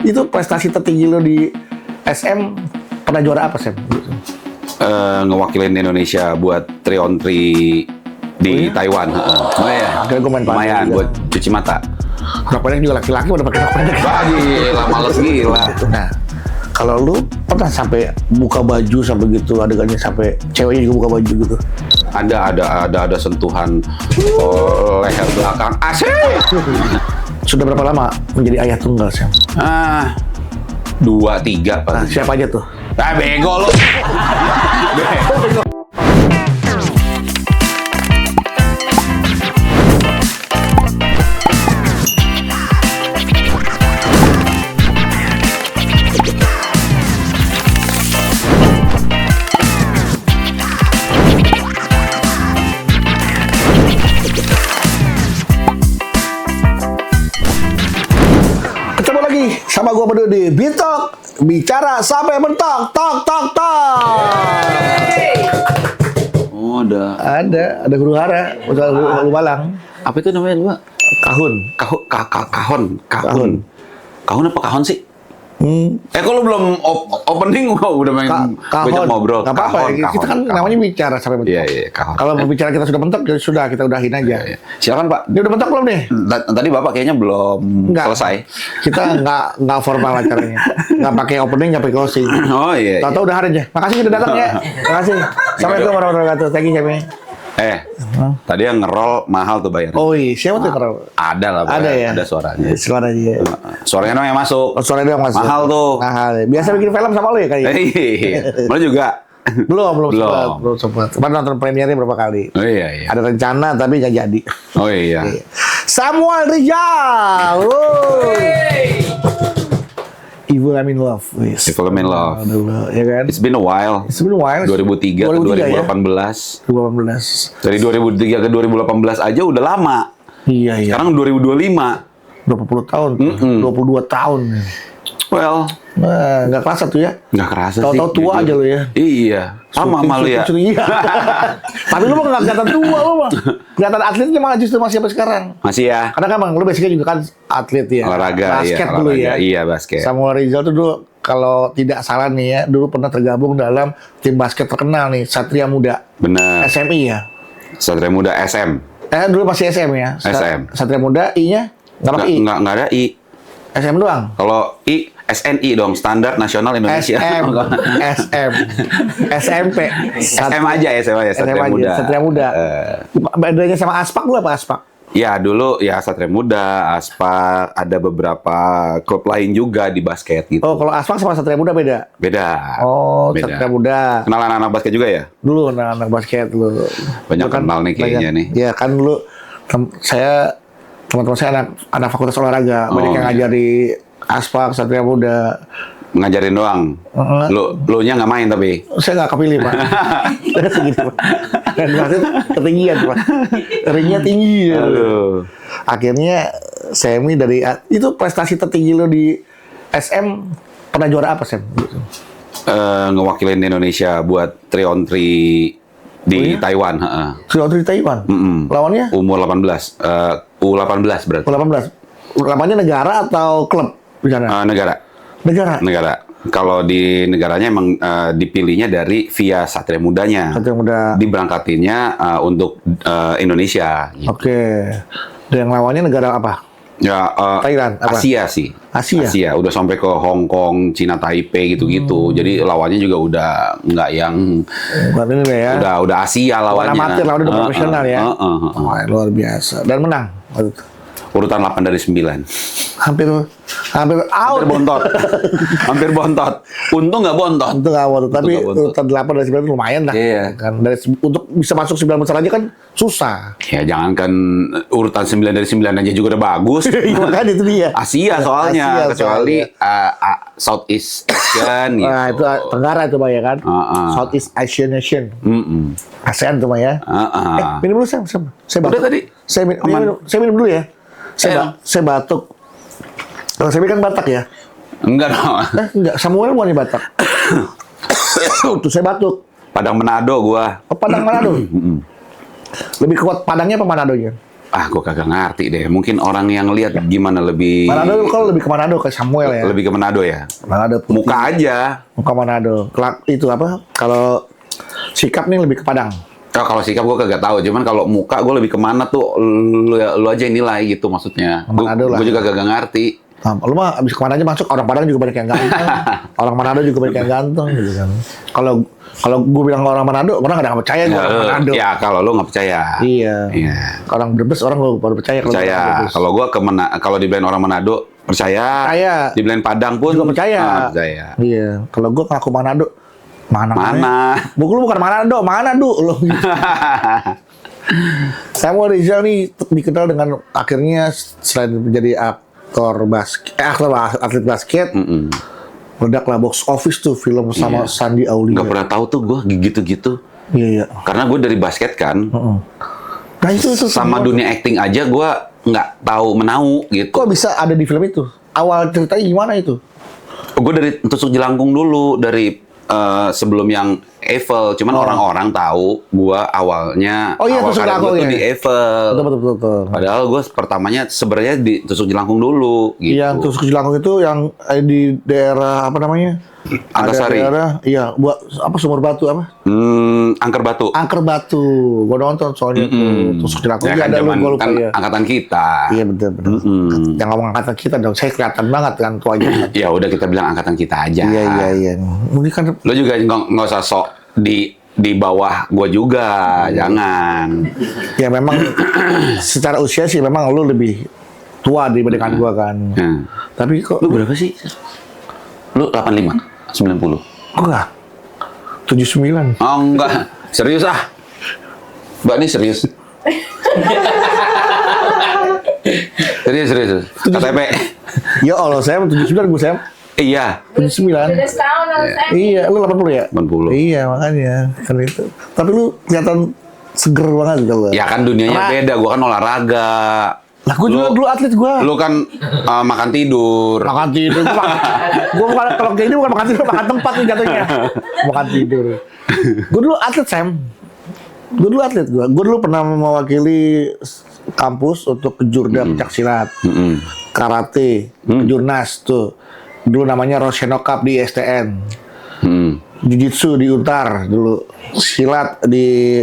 Itu prestasi tertinggi lo di SM, pernah juara apa, Sam? Ngewakilin Indonesia buat 3-on-3 di Taiwan. Oh iya, Akhirnya gue main padel lumayan juga. buat cuci mata. Rok pendek juga laki-laki udah pakai rok pendek. Wah gila, males gila. Nah, kalau lu pernah sampai buka baju sampai gitu, adegannya sampai ceweknya juga buka baju gitu? Ada sentuhan leher belakang. Asik. Sudah berapa lama menjadi ayah tunggal, Sam? 2, 3 Nah, paling. siapa aja tuh? Bego lu. Ketemu lagi sama gua berdua di Bitok, bicara sampai mentok, tok. Oh, Ada guru hara, udah guru balang, apa itu namanya lu? kahun. Kahun apa kahon sih? Kok lu belum opening udah main banyak ngobrol. Gak apa-apa, kita kan namanya bicara sampai mentok. Iya, kahon. Kalau berbicara kita sudah mentok, ya sudah kita udahin aja. Iya. Silakan Pak. Dia udah mentok belum nih? Tadi Bapak kayaknya belum Enggak. selesai. Kita nggak formal acaranya, nggak pakai opening, nggak pakai closing. Oh iya. Tahu-tahu udah hari aja. Makasih udah datang ya. Makasih. Assalamualaikum warahmatullahi wabarakatuh. Thank you, Sam. Tadi yang ngerol mahal tuh bayarnya. Oh iya, siapa tuh kalau? Ada lah, Pak. Ada ya? Ada suaranya. Suaranya ya. Suaranya dong yang masuk. Oh, suaranya doang masuk. Mahal tuh. Mahal. Biasa bikin film sama lo ya kali? Lo juga. Belum sempat. Kemarin nonton premiernya berapa kali? Oh iya. Ada rencana tapi nggak jadi. Oh iya. Samuel Rizal. Evil I'm in Love. Evil I'm in Love. Aduh, ya kan? It's been a while. 2003 ke 2018. 2018. Dari 2003 ke 2018 aja udah lama. Iya. Sekarang 2025. 20 tahun. 22 tahun. Well, Nah, nggak kerasa tuh ya? nggak kerasa sih. Tahu-tahu tua aja lo ya? Iya. Sama malu ya. Iya. Tapi lu mah nggak kelihatan tua lu mah. Kelihatan atletnya malah justru masih sampai sekarang. Masih ya. Karena kan emang lu basicnya juga kan atlet ya. Olahraga, basket iya, dulu olahraga. ya. Iya, basket. Samuel Rizal tuh dulu kalau tidak salah nih ya, dulu pernah tergabung dalam tim basket terkenal nih, Satria Muda. Bener. SMI ya. Satria Muda SM. Dulu masih SM ya. SM. Satria Muda I-nya nggak pakai I. Nggak ada I. SM doang. Kalau I, SNI dong, Standar Nasional Indonesia. SM, SMP, SM aja, Satria Muda. Satria Muda. Bedanya sama Aspak lu apa Aspak? Ya dulu ya Satria Muda, Aspak, ada beberapa klub lain juga di basket gitu. Oh, kalau Aspak sama Satria Muda beda? Beda. Oh, Beda. Satria Muda. Kenal anak-anak basket juga ya? Dulu anak basket lu. Banyak Lu kan kenal nih kayaknya nih. Ya kan dulu teman-teman saya anak fakultas olahraga, banyak yang ngajar di Aspak, Satria Muda. Ngajarin doang. Lu nya nggak main tapi. Saya nggak kepilih, Pak. Segini, Pak. Dan wasit ketinggian, Pak. Ringnya tinggi. Aduh. Akhirnya Semi dari itu prestasi tertinggi lo di SM, pernah juara apa, Sam? Ngewakilin Indonesia buat 3-on-3 di Taiwan. Sudah di Taiwan. Lawannya? Umur 18. U18 berarti. U18. Lawannya negara atau klub di sana? Negara. Negara. Kalau di negaranya emang dipilihnya dari via Satria Mudanya. Satria Muda. Diberangkatinnya untuk Indonesia. Gitu. Oke. Dan lawannya negara apa? Ya, Thailand, apa? Asia sih. Asia? Udah sampai ke Hong Kong, Cina, Taipei gitu-gitu. Jadi lawannya juga udah nggak yang Bukan ini ya. udah Asia lawannya. Amatir, lawannya udah profesional ya. Wah, luar biasa. Dan menang. Urutan 8 dari 9. Hampir out. Hampir bontot. Hampir bontot. Untung nggak bontot. Itu nggak bontot. Tapi nggak bontot. urutan 8 dari 9 itu lumayan lah. Iya. Kan untuk bisa masuk 9 besar aja kan susah. Ya jangankan urutan 9 dari 9 aja juga udah bagus. Makanya itu dia. Asia soalnya, Asia kecuali Southeast Asian gitu. Nah, itu Tenggara itu Pak ya kan. Southeast Asian Nation. ASEAN tuh Pak ya. Minum dulu Sam. Saya batuk. Udah tadi. Saya minum dulu ya. Saya batuk. Kalau saya kan Batak ya. Enggak dong. Enggak, Samuel bukan Batak. Tuh saya batuk. Padang Manado gua. Oh, Padang Manado. Lebih kuat Padangnya apa Manadonya? Gue kagak ngerti deh. Mungkin orang yang lihat gimana lebih... Manado kalau lebih ke Manado, ke Samuel ya. Lebih ke Manado ya? Manado putih. Muka aja. Muka Manado. Itu apa? Kalau sikap nih lebih ke Padang. Oh, kalau sikap gue kagak tahu. Cuman kalau muka gue lebih kemana tuh lu aja yang nilai gitu maksudnya. Gue juga kagak ngerti. Nah, lu mah abis kemana aja masuk, orang Padang juga banyak yang ganteng. Orang Manado juga banyak yang ganteng gitu kan. Kalau gue bilang orang Manado, orang nggak percaya gue orang Manado. Ya kalau lu nggak percaya. Iya. Orang Brebes orang gue baru percaya. Kalau gue kalau dibilang orang Manado percaya. Dibilang Padang pun juga percaya. Iya. Kalau gue ngaku Manado, mana? Lu bukan Manado, Manado lu. Samuel Rizal nih dikenal dengan akhirnya selain menjadi atlet basket, meledaklah box office tuh film sama Sandi Aulia. Gak pernah tahu tuh gue gitu-gitu. Iya. Karena gue dari basket kan. Nah itu sama dunia acting aja gue nggak tahu menau gitu. Kok bisa ada di film itu? Awal ceritanya gimana itu? Gue dari Tusuk Jelangkung dulu, dari sebelum yang Eiffel, cuman orang-orang tahu gua awalnya awal karir gua tuh di Eiffel. Betul. Padahal gua pertamanya sebenarnya di Tusuk Jelangkung dulu gitu. Yang Tusuk Jelangkung itu yang di daerah apa namanya? Antasari. Iya, buat apa Sumur Batu apa? Angker Batu. Angker Batu. Gua nonton soalnya tuh Tusuk Jelangkung ya, kan ada lu gua lupa kan ya. Angkatan kita. Iya betul. Yang ngomong angkatan kita dong. Saya kelihatan banget kan tuanya. Ya udah kita bilang angkatan kita aja. Iya. Mungkin kan lo juga nggak usah sok di bawah gua juga, jangan. Ya memang secara usia sih memang lu lebih tua dibandingkan gua kan. Tapi kok lu berapa sih? Lu 85? 90? Enggak. 79. Oh enggak. Serius ah? Mbak nih serius? Serius. KTP. Ya Allah, saya 79 gue Sam. Iya. 79. Beda setahun sama saya. Iya, lu 80 ya? 80. Iya, makanya kan itu. Tapi lu kelihatan seger banget gitu loh. Ya kan dunianya beda, gua kan olahraga. Lah gue juga dulu atlet gue. Lu kan makan tidur. Makan tidur. Gue kalau kayak ini bukan makan tidur, makan tempat nih jatuhnya. Makan tidur. Gue dulu atlet Sam. Gue dulu pernah mewakili kampus untuk kejurda pencaksilat, karate, kejurnas tuh. Dulu namanya Rosheno Cup di STN. Jiu-jitsu di Untar dulu. Silat di...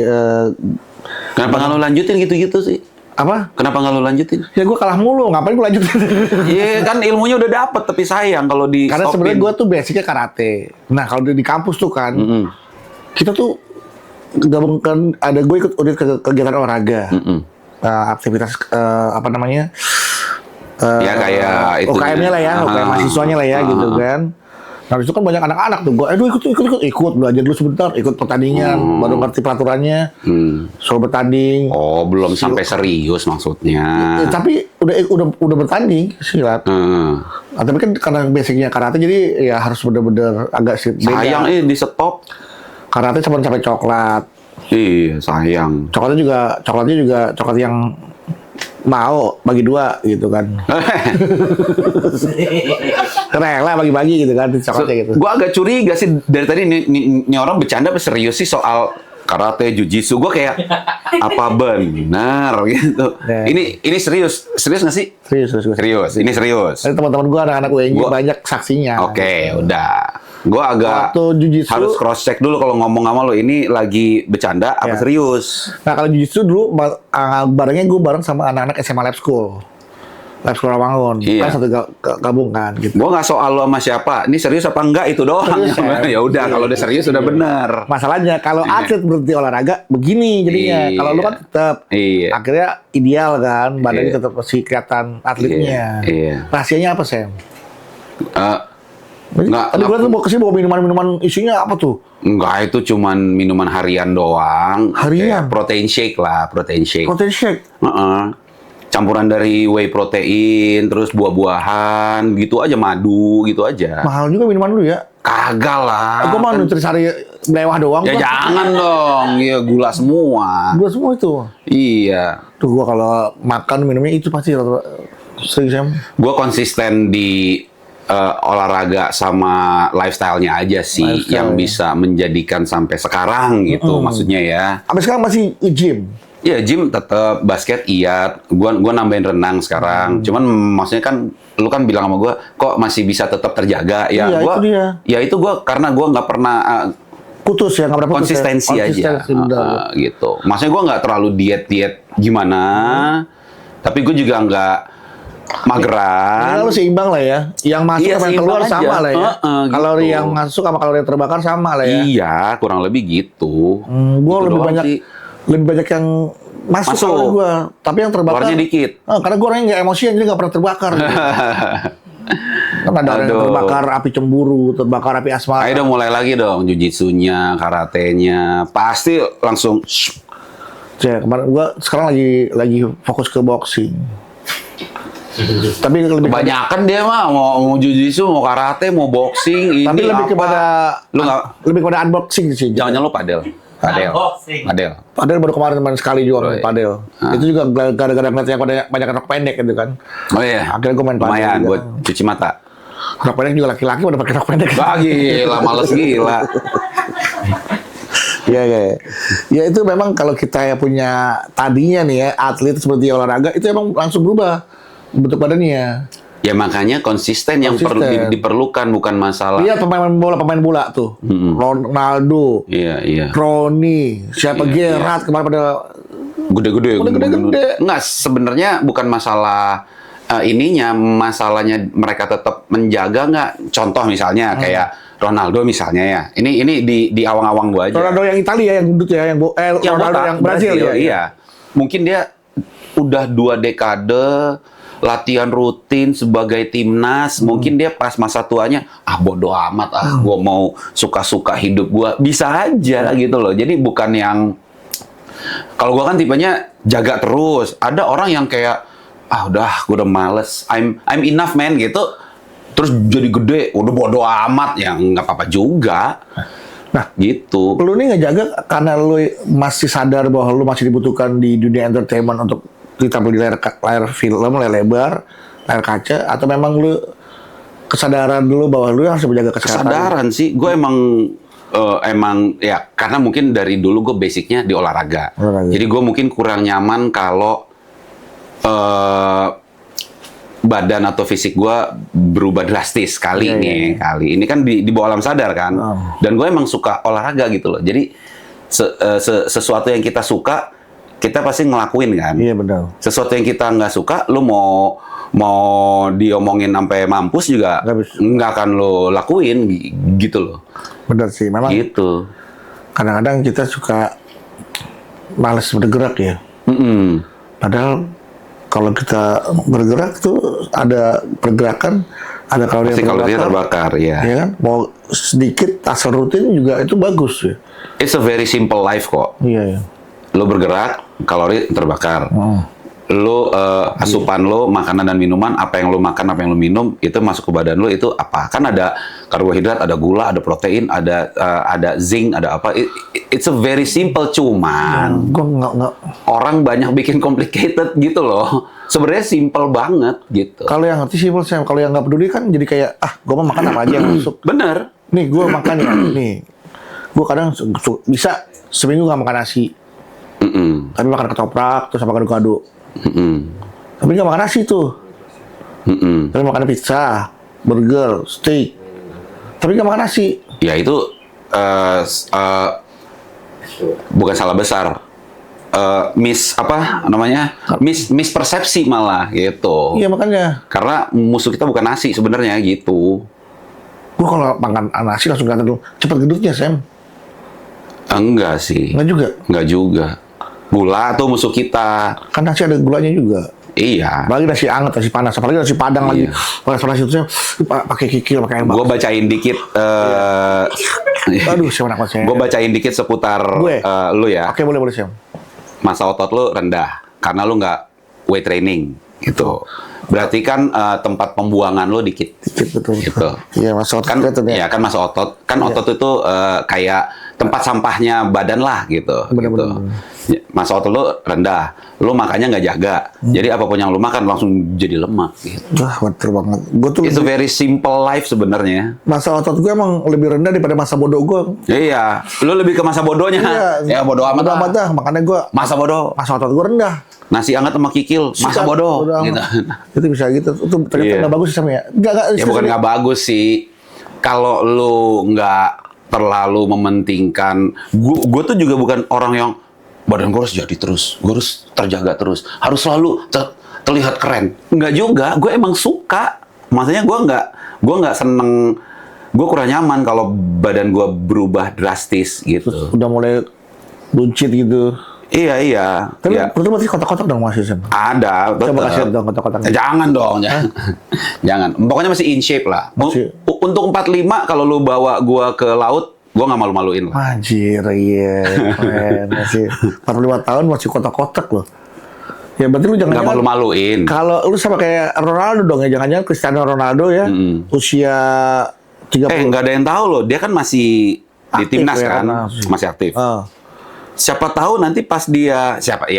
Kenapa nggak lu lanjutin gitu-gitu sih? Apa? Kenapa nggak lu lanjutin? Ya gue kalah mulu, ngapain gue lanjutin? Iya kan ilmunya udah dapet, tapi sayang kalau di Karena sebenarnya gue tuh basicnya karate. Nah kalau di kampus tuh kan, kita tuh gabungkan, ada gue ikut kegiatan olahraga, aktivitas apa namanya? Ya kayak itu. UKM-nya lah ya, UKM mahasiswanya lah ya gitu kan. Nah itu kan banyak anak-anak tuh, gue ikut belajar dulu sebentar, ikut pertandingan, baru ngerti peraturannya, soal bertanding. Oh belum sampai serius maksudnya. Tapi udah bertanding silat. Nah, tapi kan karena basicnya karate jadi ya harus bener-bener agak beda. Sayang di stop. Karate sampai coklat. Iya sayang. Coklatnya juga coklat yang mau bagi dua gitu kan. Rela bagi-bagi gitu kan coklatnya gitu. Gua agak curiga sih dari tadi ini orang bercanda apa serius sih soal karate, jujitsu. Gua kayak apa benar gitu. Nah. Ini serius nggak sih? Serius. Ini serius. Teman-teman gua anak-anak UNJ banyak saksinya. Oke, udah. Gua agak harus cross check dulu kalau ngomong sama lo ini lagi bercanda apa serius. Nah kalau jujitsu dulu barengnya gue bareng sama anak-anak SMA Lab School Rawangun. Kan satu gabung kan gitu. Gue nggak soal lo sama siapa. Ini serius apa enggak itu doang. Ya udah kalau udah serius udah benar. Masalahnya kalau atlet berhenti olahraga begini jadinya. Kalau lu kan tetap akhirnya ideal kan, badannya tetap masih kelihatan atletnya. Rahasianya apa Sam? Tadi gue tuh mau kesini bawa minuman-minuman isinya apa tuh? Enggak, itu cuman minuman harian doang. Harian? Protein shake. Protein shake? Campuran dari whey protein, terus buah-buahan, gitu aja, madu, gitu aja. Mahal juga minuman lu ya? Kagak lah. Aku mah nutrisari mewah doang. Ya jangan dong, ya gula semua. Gula semua itu? Iya. Tuh gua kalau makan minumnya itu pasti serius. Gua konsisten di olahraga sama lifestyle-nya aja sih yang bisa menjadikan sampai sekarang gitu maksudnya ya. Sampai sekarang masih gym? Iya, gym tetap, basket iya. Gua nambahin renang sekarang. Cuman maksudnya kan lu kan bilang sama gua kok masih bisa tetap terjaga. Ya Iya, gua itu dia. ya itu gua karena gua nggak pernah Putus ya, nggak pernah putus konsistensi ya. aja. Benar. Gitu. Maksudnya gua nggak terlalu diet gimana. Tapi gue juga nggak mageran. Lalu seimbang lah ya. Yang masuk Iya, sama yang seimbang keluar aja. sama lah ya. Gitu. Kalori yang masuk sama kalori yang terbakar sama lah ya. Iya, kurang lebih gitu. Gue Gitu lebih doang banyak sih. lebih banyak yang masuk kalori gue, tapi yang terbakar Keluarnya dikit. Karena gue orangnya nggak emosian jadi nggak pernah terbakar. Gitu. Kan ada orang yang Aduh. terbakar api cemburu, terbakar api asmara. Ayo dong mulai lagi dong, jujitsunya, karatenya, pasti langsung. Cek, kemarin gue sekarang lagi fokus ke boxing. Tapi lebih Kebanyakan dia mah mau jujitsu, mau karate, mau boxing, ini tapi lebih apa. kepada Lu nggak, lebih kepada unboxing sih. jangan lu padel. Padel. Unboxing. Padel. Padel baru kemarin main sekali juga main Right. padel. Itu juga gara-gara ngeliat yang banyak rok pendek gitu kan. Oh iya. Akhirnya gue main padel Lumayan juga. buat cuci mata. Rok pendek juga laki-laki udah pakai rok pendek. Wah gila, males gila. Iya, iya. Ya itu memang kalau kita ya punya tadinya nih ya atlet seperti olahraga itu emang langsung berubah bentuk badannya. Ya makanya konsisten yang perlu Konsisten. diperlukan, bukan masalah. Lihat pemain bola tuh. Ronaldo, Iya. Rooney, siapa Iya, Gerrard kemarin pada Gede-gede. Udah gede-gede. Enggak, sebenarnya bukan masalah ininya, masalahnya mereka tetap menjaga nggak? Contoh misalnya kayak Ronaldo misalnya ya. Ini di awang-awang gua aja. Ronaldo yang Italia yang gendut ya, yang Ronaldo botak, yang Brazil ya. iya. Mungkin dia udah 2 dekade latihan rutin sebagai timnas. Mungkin dia pas masa tuanya, bodo amat gua mau suka-suka hidup gua. Bisa aja gitu loh. Jadi bukan yang, kalau gua kan tipenya jaga terus. Ada orang yang kayak, udah gua udah males. I'm enough man gitu. Terus jadi gede, udah bodo amat, ya nggak apa-apa juga. Nah, Gitu. lu nih ngejaga karena lu masih sadar bahwa lu masih dibutuhkan di dunia entertainment untuk ditampil di layar film, layar lebar, layar kaca, atau memang lu kesadaran dulu bahwa lu harus menjaga kesehatan? Kesadaran sih, gue emang ya karena mungkin dari dulu gue basicnya di olahraga. Jadi gue mungkin kurang nyaman kalau badan atau fisik gue berubah drastis kali Iya, nih iya. kali. Ini kan di bawah alam sadar kan. Dan gue emang suka olahraga gitu loh. Jadi sesuatu yang kita suka kita pasti ngelakuin kan. Iya benar. Sesuatu yang kita nggak suka, lu mau diomongin sampai mampus juga Nggak bisa. nggak akan lo lakuin gitu loh. Benar sih, memang Gitu. kadang-kadang kita suka males bergerak ya. Mm-mm. Padahal kalau kita bergerak tuh ada pergerakan, ada kalori Pasti yang kalorinya terbakar. terbakar, ya. Ya kan? Mau sedikit asal rutin juga itu bagus ya. It's a very simple life kok. Iya ya. Lo bergerak, kalori terbakar. Lo asupan lo, makanan dan minuman, apa yang lo makan, apa yang lo minum, itu masuk ke badan lo itu apa? Kan ada karbohidrat, ada gula, ada protein, ada zinc, ada apa? It's a very simple, cuman Gue nggak. orang banyak bikin complicated gitu loh. Sebenarnya simple banget gitu. Kalau yang ngerti sih, Sam. Kalau yang nggak peduli kan jadi kayak gue mau makan apa aja yang masuk. Bener. Nih gue makan ya. Nih gue kadang bisa seminggu nggak makan nasi, Mm-mm. tapi makan ketoprak terus makan gado. Mm-mm. Tapi nggak makan nasi tuh. Mm-mm. Tapi makan pizza, burger, steak. Tapi nggak makan nasi. Ya itu bukan salah besar. Mispersepsi malah gitu. Iya makanya. Karena musuh kita bukan nasi sebenarnya gitu. Gue kalau makan nasi langsung kata dulu cepet gendutnya, Sam. Enggak sih. Enggak juga. Gula tuh musuh kita. Kan nasi ada gulanya juga. Iya. Apalagi nasi anget, nasi panas, apalagi nasi padang lagi. Iya. Panas-panas itu Sam, pakai kikil, pakai air Gue bakar. bacain dikit. Aduh, siapa nak saya. Gue bacain dikit seputar Gue? lu ya. Oke, boleh Sam. Masa otot lu rendah karena lu nggak weight training gitu. Berarti kan tempat pembuangan lu dikit. Betul. Gitu. Iya, masuk otot Kan kelihatan ya. ya kan masa otot. Kan otot itu kayak tempat sampahnya badan lah gitu. Bener-bener. Gitu. masa otot lu rendah, lu makannya nggak jaga, jadi apapun yang lu makan langsung jadi lemak. Gitu. Wah, betul banget. Gue tuh It's a very simple life sebenarnya. masa otot gue emang lebih rendah daripada masa bodoh gue. Iya, lu lebih ke masa bodohnya. Ya bodoh amat Bodoh lah. amat dah. Makanya gue Masa bodoh. masa otot gue rendah. Nasi hangat sama kikil, masa Sikat, bodoh. amat. Gitu. Itu bisa gitu. Itu ternyata Iya. nggak bagus sih sama ya. Nggak, Ya bukan nggak bagus sih. Kalau lu nggak terlalu mementingkan, gue tuh juga bukan orang yang badan gue harus jadi terus, gue harus terjaga terus, harus selalu terlihat keren. Nggak juga, gue emang suka. Maksudnya gue nggak seneng, gue kurang nyaman kalau badan gue berubah drastis gitu. Udah mulai buncit gitu. Iya. Tapi Iya. itu masih kotak-kotak dong masih Sam. Ada, Coba kasih betul. dong kotak-kotaknya. Jangan dong, jangan. Jangan. Pokoknya masih in shape lah. Masih. Untuk 45 kalau lu bawa gua ke laut, gua nggak malu-maluin lah. Anjir, iya. Keren. Masih 45 tahun masih kotak-kotak loh. Ya berarti lu jangan Nggak malu-maluin. kalau lu sama kayak Ronaldo dong ya, jangan-jangan Cristiano Ronaldo ya, usia 30. Nggak ada yang tahu loh. Dia kan masih di Aktif timnas ya, kan, karena- masih aktif. Ah. Siapa tahu nanti pas dia siapa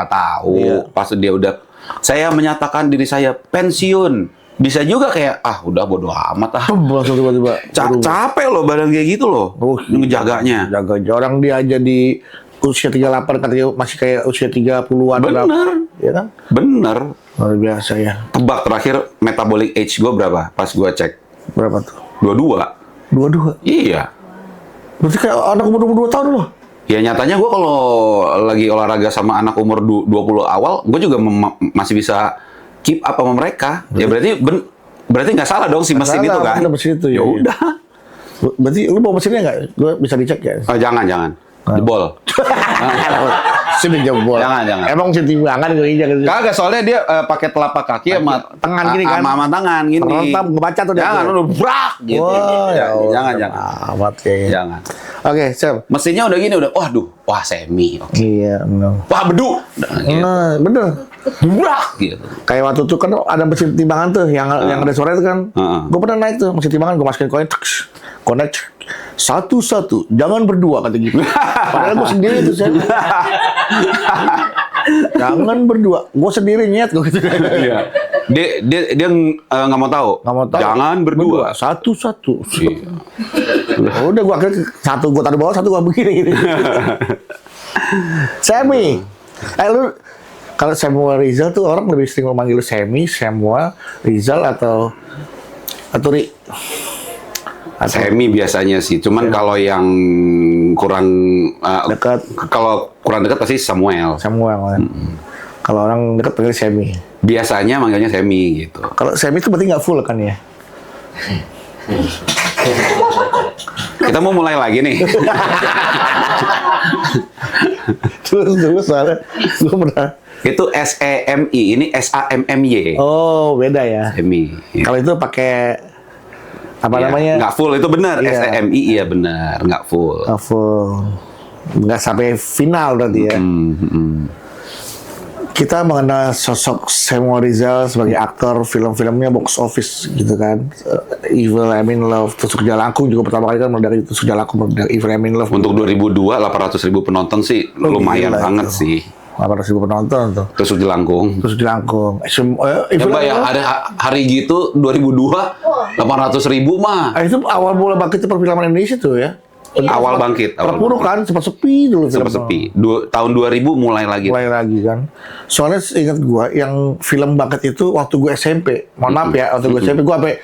tahu Iya. pas dia udah saya menyatakan diri saya pensiun. Bisa juga kayak udah bodo amat ah. Langsung tiba-tiba. Capek loh badan kayak gitu loh. Ngejaganya. Jaga orang dia aja di usia 38 katanya masih kayak usia 30-an. Bener. Ya kan? Bener. Luar biasa ya. Tebak terakhir metabolic age gue berapa? Pas gue cek. Berapa tuh? 22. 22. Iya. Berarti kayak anak umur 22 tahun loh. Ya nyatanya gue kalau lagi olahraga sama anak umur 20 awal, gue juga masih bisa keep up sama mereka. Ya berarti nggak salah dong si mesin Nggak itu salah, kan? bener mesin itu, Ya iya. udah. Berarti lu bawa mesinnya nggak? Gue bisa dicek ya? Jangan. Jebol. Sini jebol. Jangan. Emang sih timbangan gue injak. Kagak, soalnya dia pakai telapak kaki sama tangan gini kan? sama tangan gini. Rentam, ngebaca tuh dia. Jangan, lu brak gitu. Wah, ya jangan. Amat kayaknya. Jangan. Oke, Sam. Mesinnya udah gini, wah semi. Oke. Iya, benar. Wah bedu. Gitu. Nah, bener. Brak gitu. Kayak waktu itu kan ada mesin timbangan tuh yang ada suara itu kan. Gue pernah naik tuh mesin timbangan, gue masukin koin, connect satu-satu, jangan berdua kata gitu. Padahal gue sendiri tuh Sam. Jangan berdua, gue sendiri nyet gue gitu. Iya. Dia nggak mau tahu. Nggak mau tahu. Jangan berdua. Satu-satu. Iya. Udah gue akhirnya satu gue taruh bawah, satu gue begini gitu. Semi. Lu kalau Samuel Rizal tuh orang lebih sering memanggil lu Semi, Samuel Rizal atau Ri. Semi biasanya sih. Cuman kalau yang kurang Dekat. kalau kurang dekat pasti Samuel. Samuel kan. Kalau orang dekat panggil Semi. Biasanya manggilnya Semi gitu. Kalau Semi itu berarti nggak full kan ya? Kita mau mulai lagi nih. Terus soalnya gue pernah. Itu SEMI, ini SAMMY. Oh beda ya. Semi. Kalau itu pakai apa Iya, namanya? nggak full itu benar. Iya. SEMI iya benar, nggak full. Nggak full. Nggak sampai final berarti ya. Kita mengenal sosok Samuel Rizal sebagai aktor, film-filmnya box office gitu kan. Evil I'm in Love, Tusuk Jalangkung juga pertama kali kan dari Tusuk Jalangkung dari Evil I'm in Love. Untuk 2002 800.000 penonton sih lumayan gila banget itu. sih. 800.000 penonton tuh. Tusuk Jelangkung. Tusuk Jalangkung. Coba ya ada hari gitu 2002 800.000 mah. Itu awal mulai bangkit perfilman Indonesia tuh ya. Awal bangkit. Terpuruk kan, sempat sepi dulu. Sempat film. sepi. Tahun 2000 mulai lagi. Mulai lagi kan. Soalnya ingat gua yang film bangkit itu waktu gua SMP. Mohon maaf ya, waktu gua SMP gua sampai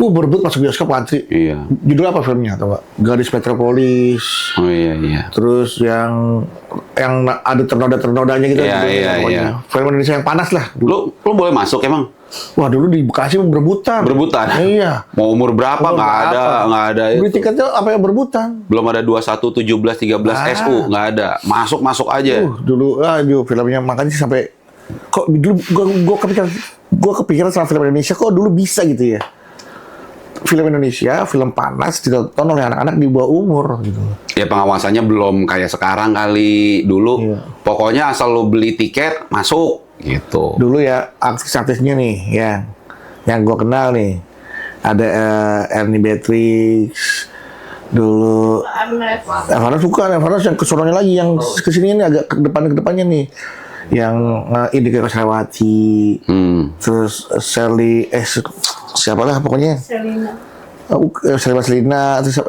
berebut masuk bioskop antri. Iya. Judul apa filmnya tau gak? Gadis Metropolis. Oh iya. Terus yang ada ternoda-ternodanya gitu. Iya, gitu, iya, pokoknya. iya. Film Indonesia yang panas lah. Lu boleh masuk emang? Wah dulu di Bekasi berebutan. Berebutan? Iya. Mau umur berapa? Umur Nggak ada. berapa? Nggak ada Beli itu. tiketnya apa yang berebutan? Belum ada 21, 17, 13 SU. Nggak ada. Masuk aja. Dulu filmnya makanya sampai kok dulu gua kepikiran sama film Indonesia kok dulu bisa gitu ya. Film Indonesia, film panas ditonton oleh anak-anak di bawah umur gitu. Ya pengawasannya belum kayak sekarang kali. Dulu Iya. pokoknya asal lu beli tiket, masuk. Gitu. Dulu ya artis-artisnya nih yang gua kenal nih ada Ernie Beatrix, Dulu Evanes bukan, Evanes yang kesononya lagi, yang kesini ini agak ke depannya nih. Yang Indika Koesherawati, terus Sally, siapa lah pokoknya. Selina, terus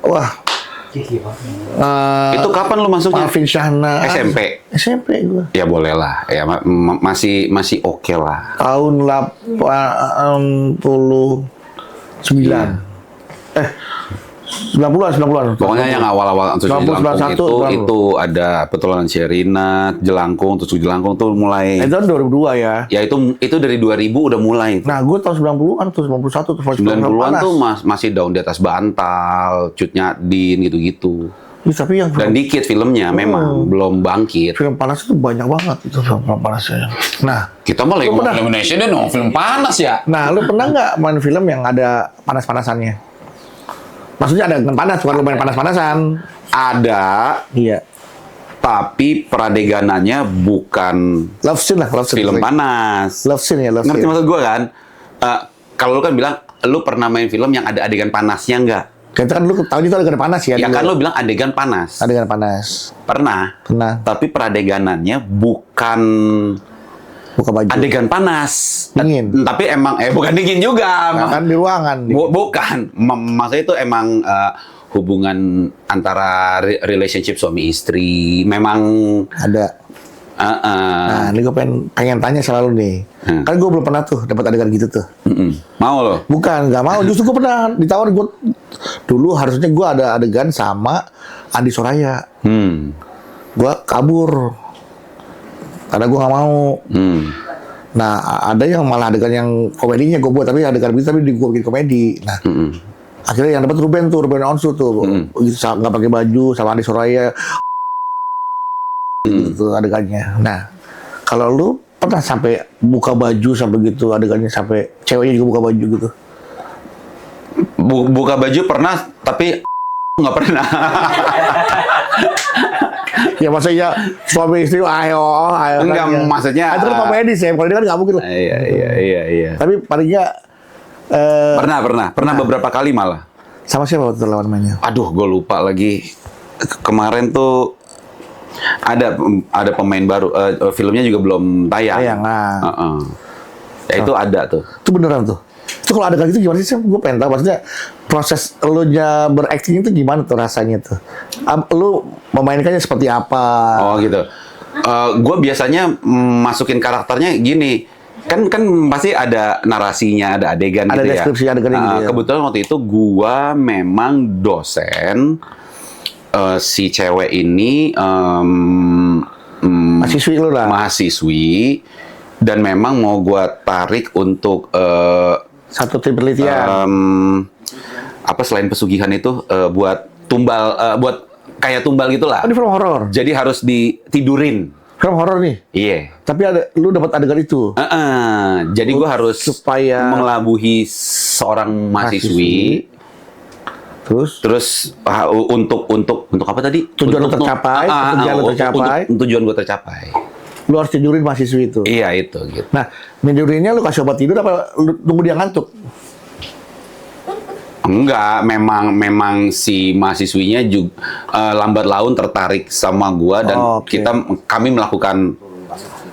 wah. Itu kapan lu masuknya? Marvin Syahna. SMP gua. Ya boleh lah, ya masih oke lah. Tahun 89. 90-an. Pokoknya yang awal-awal untuk 91 itu ada Petualangan Sherina, Jelangkung, Tusuk Jelangkung tuh mulai. Itu tahun 2002 ya. Ya itu dari 2000 udah mulai. Nah, gue tahun 90-an tuh 91 tuh 90-an tuh masih Daun di Atas Bantal, Cut Nyadin gitu-gitu. Ya, tapi yang Dan dikit filmnya memang belum bangkit. film panas itu banyak banget itu film panasnya. Nah, Kita mah lagi ngomong film Indonesia deh, film panas ya. nah lu pernah nggak main film yang ada panas-panasannya? Maksudnya ada dengan panas, bukan lu main panas-panasan. Ada, Iya. tapi peradeganannya bukan Love scene lah, love scene. film panas. Love scene ya, love Ngerti scene. maksud gue kan? Kalau lu kan bilang, lu pernah main film yang ada adegan panasnya nggak? Kita kan lu tahu itu ada panas ya. Ya dulu. kan lu bilang adegan panas. Adegan panas. Pernah. Tapi Tapi peradeganannya bukan buka baju. adegan panas. Dingin. Tapi emang, bukan dingin juga. Nah, kan di ruangan. Bukan. Maksudnya itu emang hubungan antara relationship suami istri. Memang Ada. uh-uh. Nah, ini gue pengen tanya selalu nih. Kan gue belum pernah tuh dapat adegan gitu tuh. Mau lo? Bukan, nggak mau. Justru gue pernah ditawar. Gue dulu harusnya gue ada adegan sama Andi Soraya. Gue kabur karena gue nggak mau. Nah, ada yang malah adegan yang komedinya gue buat, tapi adegan itu tapi gue bikin komedi. Nah, akhirnya yang dapat Ruben Onsu tuh, gitu, nggak pakai baju sama Andi Soraya. Gitu adegannya. Nah, kalau lu pernah sampai buka baju sampai gitu adegannya, sampai ceweknya juga buka baju gitu? Buka baju pernah, tapi nggak pernah. Ya maksudnya suami istri ayo Enggak, kan, ya. maksudnya itu kan komedi sih, kalau dia kan nggak mungkin lah. Iya. Tapi paling nggak Pernah beberapa kali malah. sama siapa waktu lawan mainnya? Aduh, gue lupa lagi. Kemarin tuh ada pemain baru. Filmnya juga belum tayang. Ya itu ada tuh. Itu beneran tuh. Itu kalau adegan gitu gimana sih? Gue pengen tahu. Maksudnya proses lo nya berakting itu gimana tuh rasanya tuh? Lo memainkannya seperti apa? Oh gitu. Gue biasanya masukin karakternya gini. Kan pasti ada narasinya, ada adegan ada gitu ya. deskripsi adegannya gitu ya. Kebetulan waktu itu gue memang dosen. Si cewek ini Mahasiswi lo lah. mahasiswi, dan memang mau gue tarik untuk Satu tim penelitian. apa selain pesugihan itu buat tumbal, buat kayak tumbal gitulah. Ini film horor. Jadi harus ditidurin. Film horor nih. Iya. Tapi lu dapat adegan itu. Jadi gue harus supaya mengelabuhi seorang mahasiswi. Terus Untuk apa tadi? Tujuan lu tercapai, Tujuan gue tercapai. Lu harus tidurin mahasiswi itu. Iya itu gitu. Nah, tidurinnya lu kasih obat tidur apa lu tunggu dia ngantuk? Enggak, memang si mahasiswinya juga lambat laun tertarik sama gua dan kami melakukan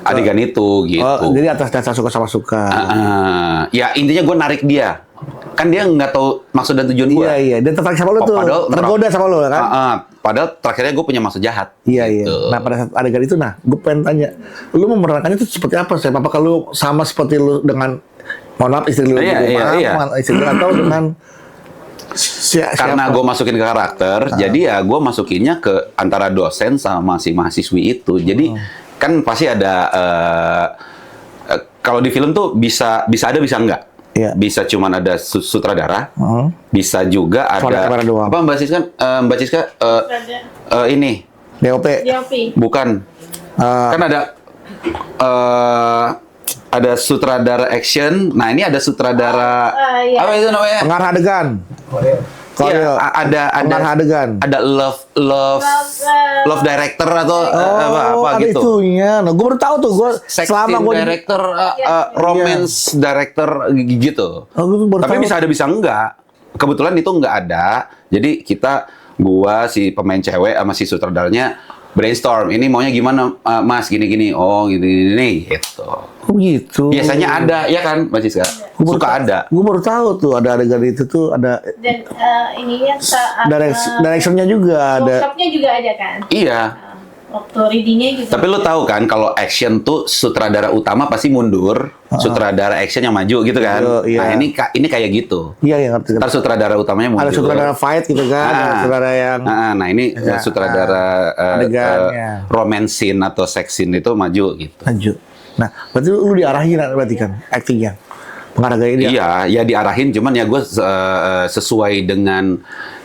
adegan itu gitu. Oh, jadi atas dasar suka sama suka. Ya intinya gua narik dia. Kan dia nggak tahu maksud dan tujuan gua. Iya. Dia tertarik sama lu tuh. Tergoda sama lu kan? Padahal terakhirnya gue punya maksud jahat. Iya. Gitu. Nah pada saat adegan itu, gue pengen tanya, lu memerankannya itu seperti apa sih? Apakah lu sama seperti lu dengan, mohon maaf istri lu, istri lu atau dengan karena gue masukin ke karakter, jadi ya gue masukinnya ke antara dosen sama si mahasiswi itu. Jadi kan pasti ada kalau di film tuh bisa ada bisa enggak. Iya. Bisa cuman ada sutradara, bisa juga ada apa Mbak Siska ini DOP. bukan kan ada sutradara action. Nah ini ada sutradara apa itu namanya? Pengarah adegan. Iya, ada adegan. Ada love director atau apa ada gitu. itunya. Nah, gue baru tahu tuh. Gue selama gue director, romance director gitu. Tapi bisa ada bisa enggak. kebetulan itu nggak ada. Jadi gua si pemain cewek sama si sutradaranya brainstorm. Ini maunya gimana, Mas? Gini-gini. Oh, gini gitu. Oh gitu. Biasanya ada, ya kan, Mas Siska? Suka ada. Gue baru tahu tuh ada adegan itu tuh ada. Dan ininya saat Directionnya juga ada. workshopnya juga ada kan? Iya. Waktu readingnya juga. Tapi lu tahu kan kalau action tuh sutradara utama pasti mundur, sutradara action yang maju gitu kan. Iya. Nah, ini kayak gitu. Iya yang ngerti. Ntar sutradara utamanya mundur. Ada sutradara fight gitu kan, ada sutradara yang Nah, ini sutradara adegannya. romance scene atau sex scene itu maju gitu. lanjut. Nah, berarti lu diarahin berarti kan actingnya. Penghargaan dia. Iya, ya diarahin, cuman ya gue sesuai dengan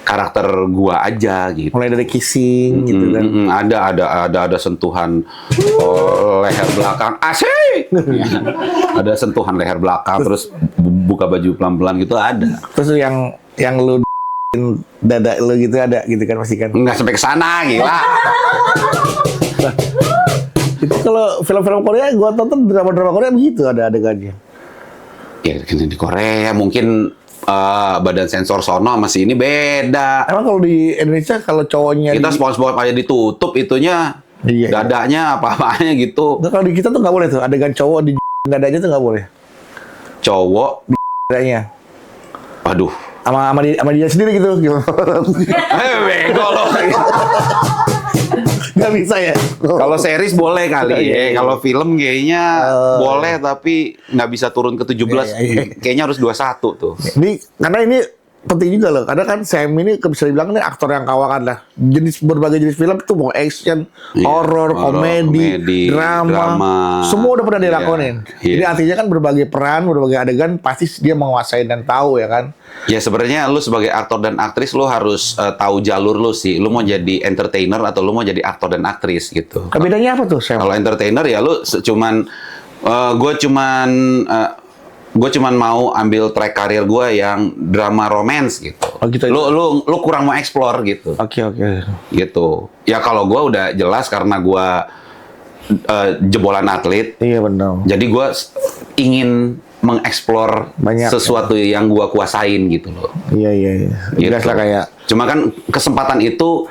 karakter gua aja gitu. Mulai dari kissing gitu kan. Ada sentuhan leher belakang, asik. Ada sentuhan leher belakang, terus buka baju pelan-pelan gitu ada. Terus yang lu dada lu gitu ada gitu kan pasti kan. Nggak sampai ke sana, gila. Itu kalau film-film Korea gua tonton drama-drama Korea begitu ada adegannya. Ya di Korea mungkin badan sensor sono masih ini beda. Emang kalau di Indonesia kalau cowoknya Kita SpongeBob aja ditutup itunya, Iya. dadanya apa-apanya gitu. Nggak, kalau di kita tuh nggak boleh tuh adegan cowok di dadanya tuh nggak boleh. Cowok, Dadanya. aduh. Sama dia sendiri gitu. Bego loh. Nggak bisa ya. Kalau series boleh kali Iya, iya. Kalau film kayaknya boleh tapi nggak bisa turun ke 17. Iya. Kayaknya harus 21 tuh. Ini karena ini penting juga loh. Karena kan Sam ini bisa dibilang ini aktor yang kawakan lah. Berbagai jenis film tuh mau action, Iya, horror, komedi, drama, semua udah pernah dilakonin. Iya. Jadi artinya kan berbagai peran, berbagai adegan pasti dia menguasai dan tahu ya kan. Ya sebenarnya lu sebagai aktor dan aktris lu harus tahu jalur lu sih. Lu mau jadi entertainer atau lu mau jadi aktor dan aktris gitu. Bedanya apa tuh Sam? Kalau entertainer ya lu gue cuman mau ambil track karir gue yang drama romance gitu. Oh, gitu. Lu kurang mau explore gitu. Oke. Gitu. Ya kalau gue udah jelas karena gue jebolan atlet. Iya benar. Jadi gue ingin mengeksplor Banyak, sesuatu yang gue kuasain gitu loh. Iya. Gitu. Jelas lah kayak. Cuma kan kesempatan itu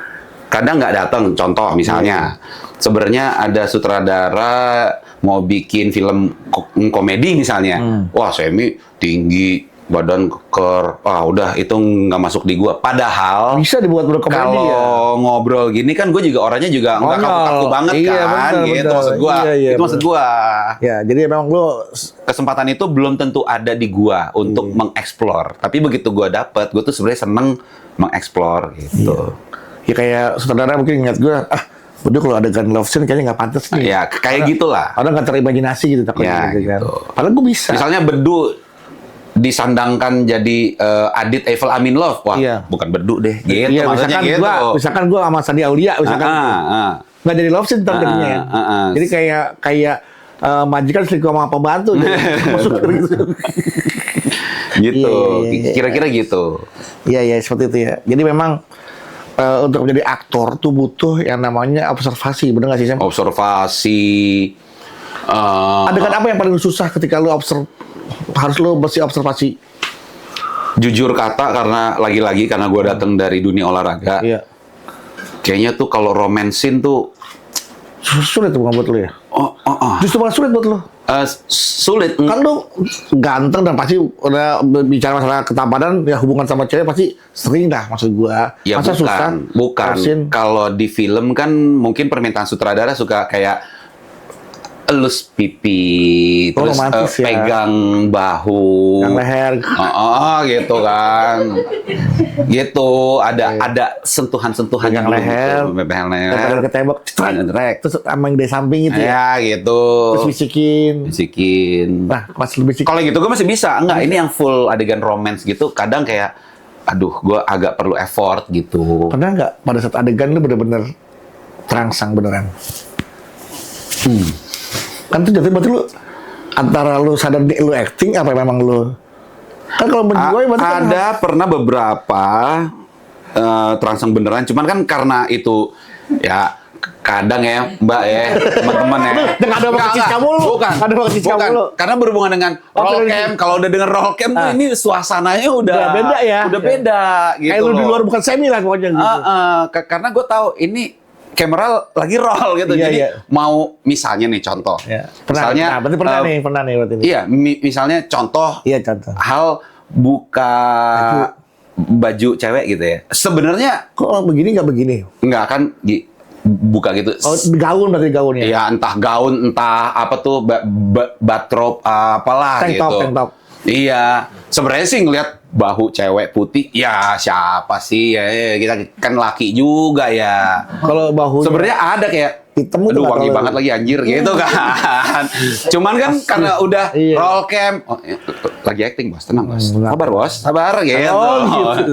kadang nggak datang. Contoh misalnya, sebenarnya ada sutradara mau bikin film komedi misalnya. Wah, Semi tinggi, badan keker. Wah, udah itu nggak masuk di gua. Padahal Bisa dibuat berkomedi kalau ya. ngobrol gini kan gue juga orangnya juga nggak Konyol. kaku-kaku banget Iya, kan. bener, Gitu bener. maksud gua. Iya, Itu maksud gua. Ya, jadi memang lu Kesempatan itu belum tentu ada di gua untuk mengeksplor. Tapi begitu gua dapet, gua tuh sebenarnya seneng mengeksplor gitu. ya kayak sutradara mungkin ngeliat gue, udah kalau adegan love scene kayaknya nggak pantas nih. Ya kayak gitulah. Orang nggak terimajinasi gitu takutnya Ya, gitu kan. gitu. Padahal gue bisa. Misalnya Bedu disandangkan jadi Adit Eiffel Amin Love, wah Iya. bukan Bedu deh, gitu Iya, maksudnya gitu. misalkan gua sama Sandi Aulia misalkan nggak jadi love scene ntar jadinya ya. Jadi kayak majikan selingkuh sama pembantu jadi masuk gitu. Gitu, Iya. kira-kira gitu. Iya seperti itu ya. Jadi memang untuk menjadi aktor tuh butuh yang namanya observasi, bener nggak sih Sam? Observasi. Adegan apa yang paling susah ketika lu harus lu mesti observasi? Jujur kata karena lagi-lagi karena gue datang dari dunia olahraga, Iya. kayaknya tuh kalau romance scene tuh Sulit tuh bukan buat lu ya? Justru malah sulit buat lu. sulit. Kan lu ganteng dan pasti udah bicara masalah ketampanan ya hubungan sama cewek pasti sering dah maksud gua. Ya Masa bukan. Harusnya Kalau di film kan mungkin permintaan sutradara suka kayak elus pipi, Oh, terus romantis ya. pegang bahu, yang leher. Gitu kan, gitu ada sentuhan-sentuhan Pegang leher, pegang Tempel ke tembok, Trek. terus sama yang dari samping gitu ya. Ya gitu. Terus bisikin. Nah, Nah, pas lu bisikin. kalau gitu gue masih bisa. Enggak, ini yang full adegan romance gitu. Kadang kayak, aduh, gue agak perlu effort gitu. Pernah nggak pada saat adegan lu bener-bener terangsang beneran? Kan tuh jatuh berarti lu antara lu sadar lu acting apa memang lu kan kalau menjiwai berarti kan Ada pernah beberapa terangsang beneran. Cuman kan karena itu ya kadang ya Mbak ya, teman-teman ya. Jangan ada Enggak, kecil kamu lu. Bukan. Ada kecil kamu Bukan. lu. Karena berhubungan dengan roll bener. cam. Kalau udah denger roll cam tuh ini suasananya udah beda ya. Udah beda gitu Kayak lu di loh. luar bukan semi lah pokoknya gitu. Karena gue tahu ini kamera lagi roll gitu. Iya, Jadi iya. mau misalnya nih contoh. Ya. Misalnya berarti pernah nih berarti. Iya, misalnya contoh Iya, contoh. hal buka baju cewek gitu ya. Sebenarnya Kok begini nggak begini? nggak kan buka gitu. Oh, gaun berarti gaunnya. Ya entah gaun, entah apa tuh bathrobe apalah Tank gitu. top, tank top. Iya, sebenarnya sih ngelihat bahu cewek putih, ya siapa sih ya kita kan laki juga ya. Kalau bahu Sebenarnya ada kayak hitam itu aduh nggak wangi tahu. banget lagi anjir gitu kan. Cuman kan karena udah Iya. roll cam, lagi acting bos, tenang bos, sabar bos, sabar gitu. Oh gitu.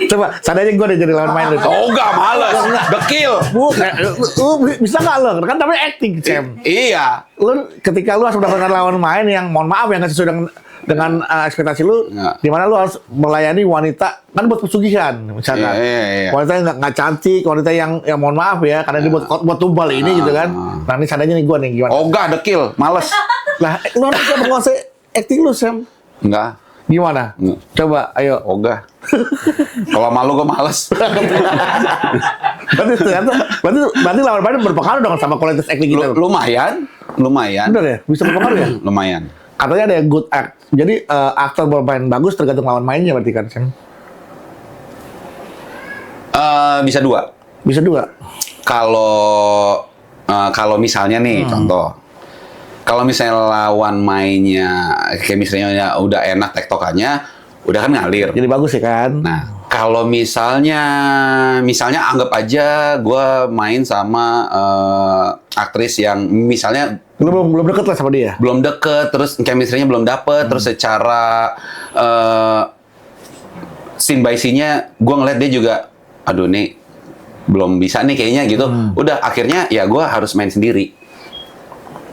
Coba, seandainya gue udah jadi lawan main lu. Oh enggak, males, dekil. Bukan, lu bisa nggak lo? Kan namanya acting, Sam. Iya. Lu ketika lu harus mendapatkan lawan main yang mohon maaf yang nggak sesuai dengan ekspektasi lu, Ya. di mana lu harus melayani wanita kan buat pesugihan misalkan. Iya. Wanita yang nggak cantik, wanita yang mohon maaf ya, karena dia buat tumpal ini gitu kan. Nah ini seandainya nih gue nih gimana? Oh enggak, dekil, males. Lah, lu harus bisa menguasai acting lu, Sam. Enggak. Gimana? Enggak. Coba, ayo. Ogah. Kalau malu gue males. berarti lawan main berpengaruh dong sama kualitas acting kita. Lumayan. Bener ya? Bisa berpengaruh ya? Lumayan. Katanya ada yang good act. Jadi aktor bermain bagus tergantung lawan mainnya berarti kan, Sam? Bisa dua. Bisa dua. Kalau misalnya nih contoh, kalau misalnya lawan mainnya kayak misalnya udah enak tektokannya, udah kan ngalir. Jadi bagus ya kan? Nah, kalau misalnya anggap aja gue main sama aktris yang misalnya Belum deket lah sama dia. belum deket, terus chemistry-nya belum dapet, terus secara scene by scene-nya gue ngeliat dia juga, aduh nih belum bisa nih kayaknya gitu. Udah akhirnya ya gue harus main sendiri.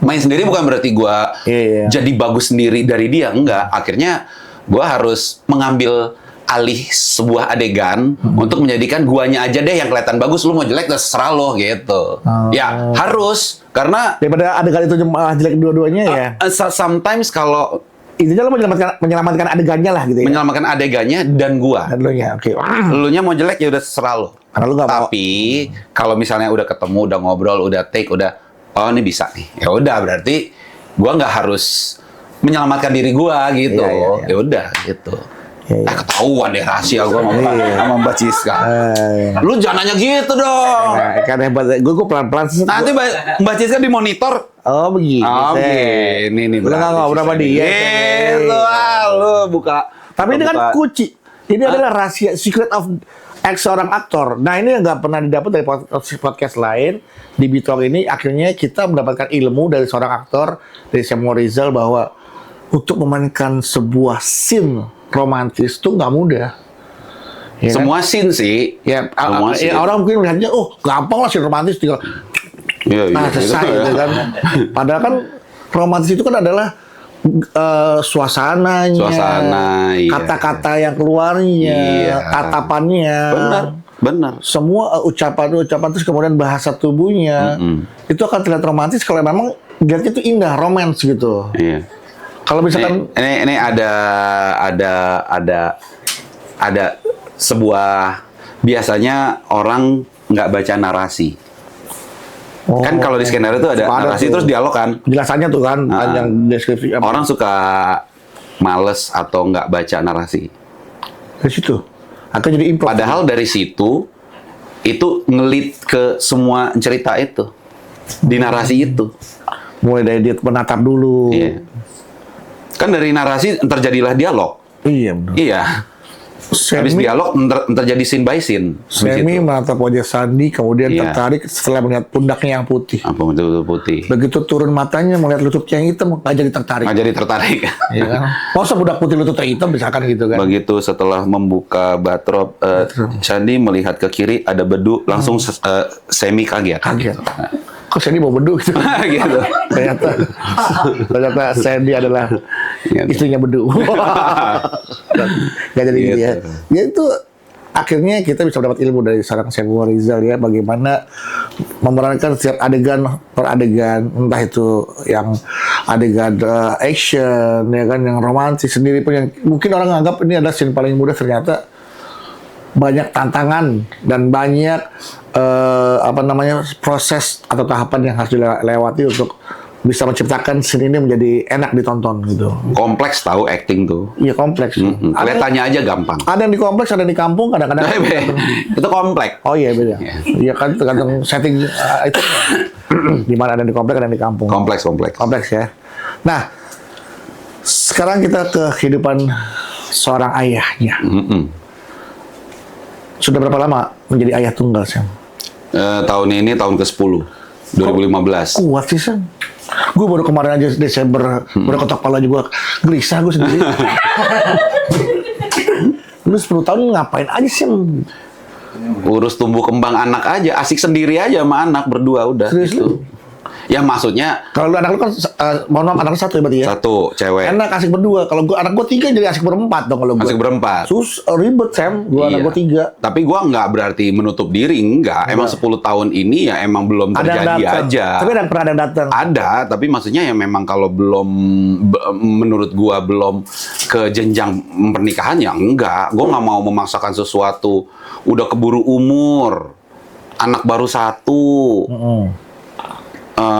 Main sendiri bukan berarti gue Iya. jadi bagus sendiri dari dia, enggak. Akhirnya gue harus mengambil alih sebuah adegan untuk menjadikan guanya aja deh yang kelihatan bagus. Lu mau jelek terserah lo gitu. Ya harus, karena Daripada adegan itu malah jelek dua-duanya ya. sometimes kalau Intinya lo menyelamatkan adegannya lah gitu ya. menyelamatkan adegannya dan gua, Dan lo ya, oke. elunya mau jelek ya udah terserah lo. Karena lu nggak mau. Tapi kalau misalnya udah ketemu, udah ngobrol, udah take, udah oh ini bisa nih. Ya udah berarti gua nggak harus menyelamatkan diri gua gitu. Iya, iya, iya. Ya udah gitu. Iya, iya. Ketahuan deh rahasia gua sama Mbak Ciska. Lu jangan nanya gitu dong. Nah, kan hebat. Gue pelan-pelan sih. Nanti Mbak Ciska dimonitor. Oh begini. Oh, Sam. begini nih. Lu nggak ngobrol sama dia. Gitu, lu buka. Tapi ini kan buka- kunci. Ini adalah rahasia, secret of seorang aktor. Nah ini yang nggak pernah didapat dari podcast lain. Di Bitalk ini akhirnya kita mendapatkan ilmu dari seorang aktor, dari Samuel Rizal, bahwa untuk memainkan sebuah scene romantis itu nggak mudah. Ya kan? Semua scene sih. Ya, Semua scene. orang mungkin melihatnya, oh gampang lah scene romantis tinggal Iya, nah selesai gitu kan. Padahal kan romantis itu kan adalah suasananya, Suasana, iya. kata-kata yang keluarnya, Iya. tatapannya, Benar. semua ucapan terus kemudian bahasa tubuhnya itu akan terlihat romantis kalau memang dilihatnya itu indah, romance gitu. Iya. Kalau misalkan Ini ada sebuah, biasanya orang nggak baca narasi. Kan kalau di skenario itu ada narasi tuh terus dialog kan. penjelasannya tuh kan panjang deskripsi Orang suka males atau nggak baca narasi. dari situ akan jadi improv. Padahal dari situ itu ngelit ke semua cerita itu di narasi itu. mulai dari dia menatap dulu. Iya. Kan dari narasi terjadilah dialog. Iya benar. Iya. Habis dialog terjadi scene by scene. Habis Semi itu. menatap wajah Sandi, kemudian Iya. tertarik setelah melihat pundaknya yang putih. Apa betul putih? Begitu turun matanya melihat lututnya yang hitam, nggak jadi tertarik. Nggak jadi tertarik. Iya kan? Masa budak putih lututnya hitam misalkan gitu kan? Begitu setelah membuka batrop, Sandi melihat ke kiri ada bedu, langsung semi kaget. Kaget. Kok Sandy mau bedu gitu? Gitu. ternyata Sandy adalah Gitu. istrinya bedu. Gak jadi gitu ya. Gitu. Ya itu akhirnya kita bisa mendapat ilmu dari seorang Saiful Rizal ya, bagaimana memerankan setiap adegan per adegan, entah itu yang adegan action ya kan, yang romantis sendiri pun yang mungkin orang anggap ini adalah scene paling mudah, ternyata banyak tantangan dan banyak proses atau tahapan yang harus dilewati untuk bisa menciptakan scene ini menjadi enak ditonton gitu. Kompleks tahu acting tuh. Iya kompleks. Kelihatannya aja gampang. Ada yang di kompleks, ada yang di kampung, kadang-kadang. Itu kompleks. Oh iya beda. Iya kan tergantung setting itu. Di mana ada yang di kompleks, ada yang di kampung. Kompleks. Kompleks ya. Nah, sekarang kita ke kehidupan seorang ayahnya. Sudah berapa lama menjadi ayah tunggal, Sam? Tahun ini tahun ke-10. 2015. Kuat sih, Sam. Gue baru kemarin aja Desember, baru ketok kepala juga gelisah gue sendiri. Lu 10 tahun ngapain aja sih? Urus tumbuh kembang anak aja, asik sendiri aja sama anak berdua udah. Serius gitu. Ya maksudnya kalau lu anak lu kan, mohon maaf anak lu satu ya berarti ya? satu cewek. Enak asik berdua. Kalau gua anak gua 3 jadi asik berempat dong kalau gua. Asik berempat. Ribet Sam, gua anak gua 3. Tapi gua nggak berarti menutup diri, enggak. Emang 10 tahun ini ya emang belum terjadi aja. Tapi pernah ada yang datang. Ada, tapi maksudnya ya memang kalau belum menurut gua belum ke jenjang pernikahan ya enggak. Gua nggak mau memaksakan sesuatu. Udah keburu umur. Anak baru 1.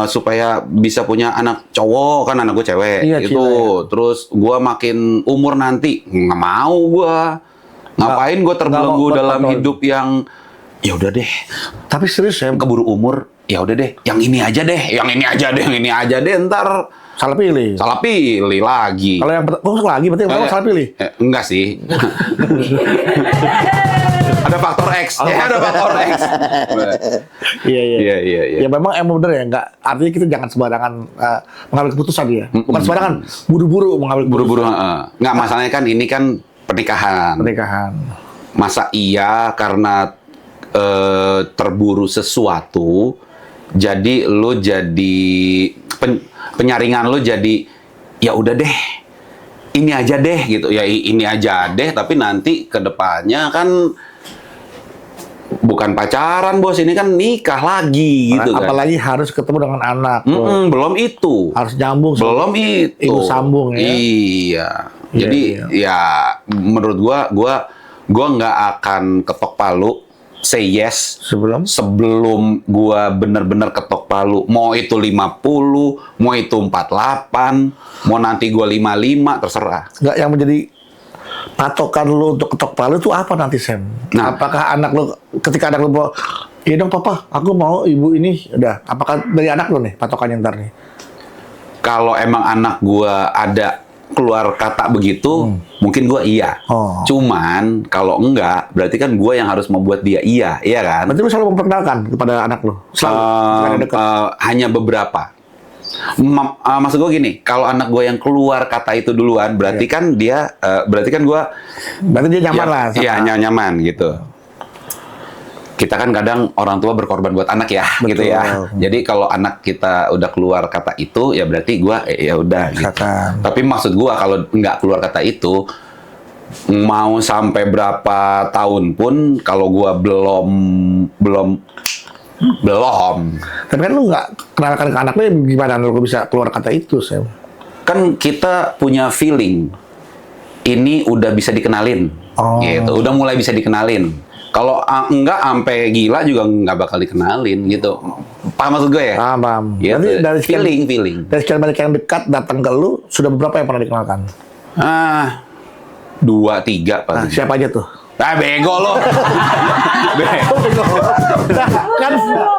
Supaya bisa punya anak cowok, kan anak gue cewek gitu. Ya. Terus gue makin umur nanti nggak mau gue. Ngapain gue terbelenggu dalam hidup yang ya udah deh. Tapi serius ya, keburu umur, ya udah deh. Yang ini aja deh, yang ini aja deh. Ntar salah pilih lagi. Kalau yang lagi berarti salah pilih. Enggak sih. Ada faktor X. Ada faktor X. Iya. Ya memang bener ya, enggak artinya kita jangan sembarangan mengambil keputusan ya. Bukan sembarangan buru-buru mengambil keputusan. Buru-buru, enggak, masalahnya kan ini kan pernikahan. Masa iya karena terburu sesuatu jadi lo jadi penyaringan lo jadi ya udah deh. Ini aja deh gitu. Ya ini aja deh, tapi nanti ke depannya kan bukan pacaran bos, ini kan nikah lagi gitu kan. Apalagi harus ketemu dengan anak. Belum itu. Harus nyambung. Belum itu. Ibu sambung ya. Iya. Jadi ya menurut gua nggak akan ketok palu say yes sebelum gua bener-bener ketok palu. Mau itu 50, mau itu 48, mau nanti gua 55, terserah. Nggak, yang menjadi patokan lu untuk ketok palu itu apa nanti, Sam? Nah, apakah anak lu ketika anak lu mau, iya dong papa, aku mau ibu ini, udah. Apakah dari anak lu nih patokannya ntar nih? Kalau emang anak gua ada keluar kata begitu, mungkin gua iya. Cuman kalau enggak, berarti kan gua yang harus membuat dia iya kan? Berarti lu selalu memperkenalkan kepada anak lu? Selalu? Hanya beberapa. Maksud gue gini, kalau anak gue yang keluar kata itu duluan, berarti kan dia, berarti dia nyaman lah. Iya, nyaman gitu. Kita kan kadang orang tua berkorban buat anak ya, gitu ya. Jadi kalau anak kita udah keluar kata itu, ya berarti gue ya udah. Gitu. Tapi maksud gue kalau nggak keluar kata itu, mau sampai berapa tahun pun, kalau gue belum. Tapi kan lu nggak kenalkan ke anak lu, gimana lu bisa keluar kata itu, Sam? Kan kita punya feeling, ini udah bisa dikenalin, gitu. Udah mulai bisa dikenalin. Kalau enggak sampai gila juga nggak bakal dikenalin, gitu. Paham maksud gue ya? Paham. Gitu. Dari feeling. Dari sekian banyak yang dekat datang ke lu, sudah beberapa yang pernah dikenalkan? 2, 3 pasti. Nah, siapa aja tuh? Bego lo. Kan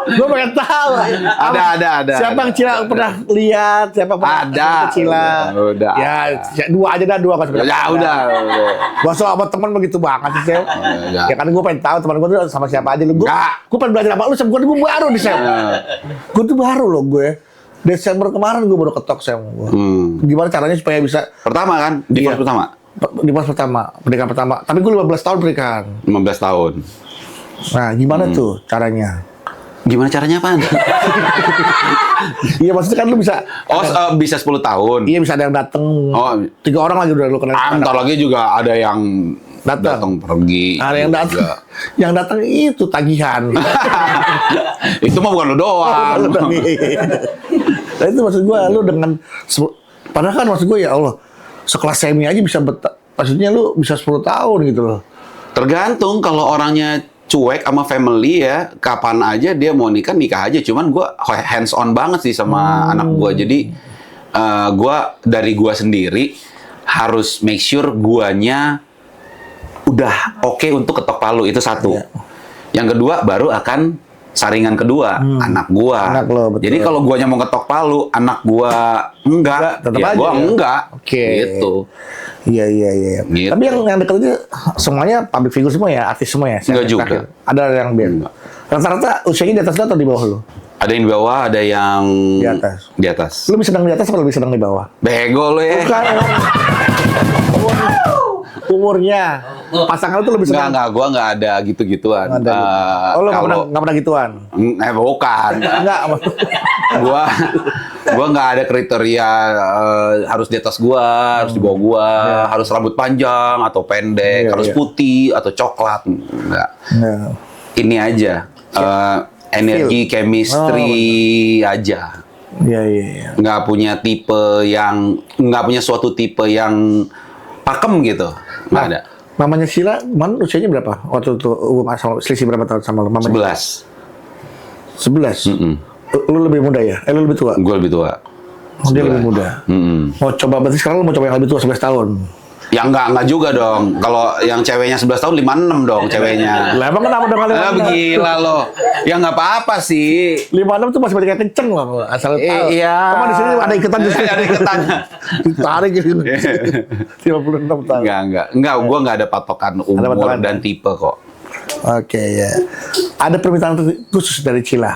gue pengen tahu. Ada. Siapa yang Cila pernah lihat? Siapa pernah Cila? Udah. Ya, 2 aja dah, 2 kan. Ya udah. Gua sama teman begitu banget sih, Sam. Ya kan gue pengen tahu teman gue tuh sama siapa aja lu. Gue pengen belajar sama lu, Sam. Gue baru nih, Sam. Gue tuh baru loh gue. Desember kemarin gue baru ketok, Sam. Gimana caranya supaya bisa pertama kan? Divorce pertama. Divorce pertama, pernikahan pertama. Tapi gue 15 tahun pernikahan. 15 tahun. Nah, gimana tuh caranya? Gimana caranya, apaan? Iya, maksudnya kan lu bisa... bisa 10 tahun. Iya, bisa ada yang dateng. 3 orang lagi udah lu kenal. Ntar lagi juga ada yang Datang pergi. ada yang datang, juga. yang datang itu tagihan. Itu mah bukan lu doang. Nah itu maksud gue, lu dengan padahal kan maksud gue ya Allah, sekelas semi aja bisa maksudnya lu bisa 10 tahun gitu loh. Tergantung, kalau orangnya cuek sama family ya, kapan aja dia mau nikah aja. Cuman gue hands on banget sih sama anak gue. Jadi gue dari gue sendiri harus make sure guanya udah oke untuk ketok palu, itu satu. Iya. Yang kedua baru akan saringan kedua, anak gua. Anak lo, betul. Jadi kalau guanya mau ketok palu, anak gua enggak, Tetap ya aja gua ya? enggak. Oke. Gitu. Iya. Gitu. Tapi yang dekat itu semuanya public figure semua ya, artis semua ya. Enggak juga. Terakhir. Ada yang biar. Enggak. Rata-rata usianya di atas lu atau di bawah lu? Ada yang di bawah, ada yang Di atas. Di atas. Lu lebih senang di atas atau lebih senang di bawah? Bego lu ya. Bukan. Umurnya. Pasangan lu tuh lebih senang. Enggak, gua enggak ada gitu-gituan. Nggak ada. Oh, lu nggak pernah gituan? Bukan. Enggak. gua nggak ada kriteria harus di atas gua, harus di bawah gua, harus rambut panjang atau pendek, Iya, harus iya. putih atau coklat. Enggak. Nah. Ini aja energi chemistry aja. Iya. Nggak punya suatu tipe yang pakem gitu. Nggak ada. Mamanya Sheila, usianya berapa? Waktu itu selisih berapa tahun sama lu? Mamanya 11. 11. Lu lebih muda ya? Lu lebih tua? Gue lebih tua. Dia lebih muda. Mau coba, berarti sekarang lu mau coba yang lebih tua 11 tahun? Ya enggak juga dong. Kalau yang ceweknya 11 tahun 56 dong ceweknya. Lah emang kenapa dengan 56? Gila lo. Ya nggak apa-apa sih. 56 tuh masih banyak yang kenceng loh. Asal tahu. Iya. Cuma di sini ada iketan di sini. Ada iketan. Ditarik gitu. 56 tahun. Enggak, gua nggak ada patokan umur patokan. dan tipe kok. Oke ya. Ada permintaan khusus dari Cila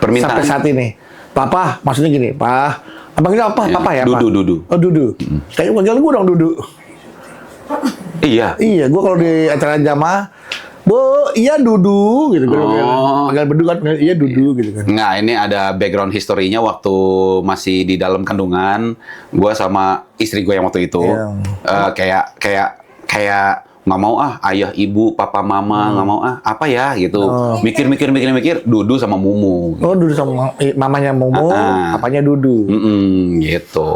Permintaan sampai saat ini. Papa, maksudnya gini, Pak. Panggilnya apa? Ya, Papa ya, Pak? Dudu. Oh, Dudu. Kayaknya panggil gue dong, Dudu. Iya. Iya, gue kalau di acara jamaah, Bu, iya Dudu gitu. Panggil berdua kan, iya Dudu gitu kan. Nggak, ini ada background historinya waktu masih di dalam kandungan, gua sama istri gue yang waktu itu kayak nggak mau ayah ibu papa mama nggak mau apa ya gitu, mikir Dudu sama Mumu. Oh, Dudu sama mamanya Momo, papanya Dudu. Gitu.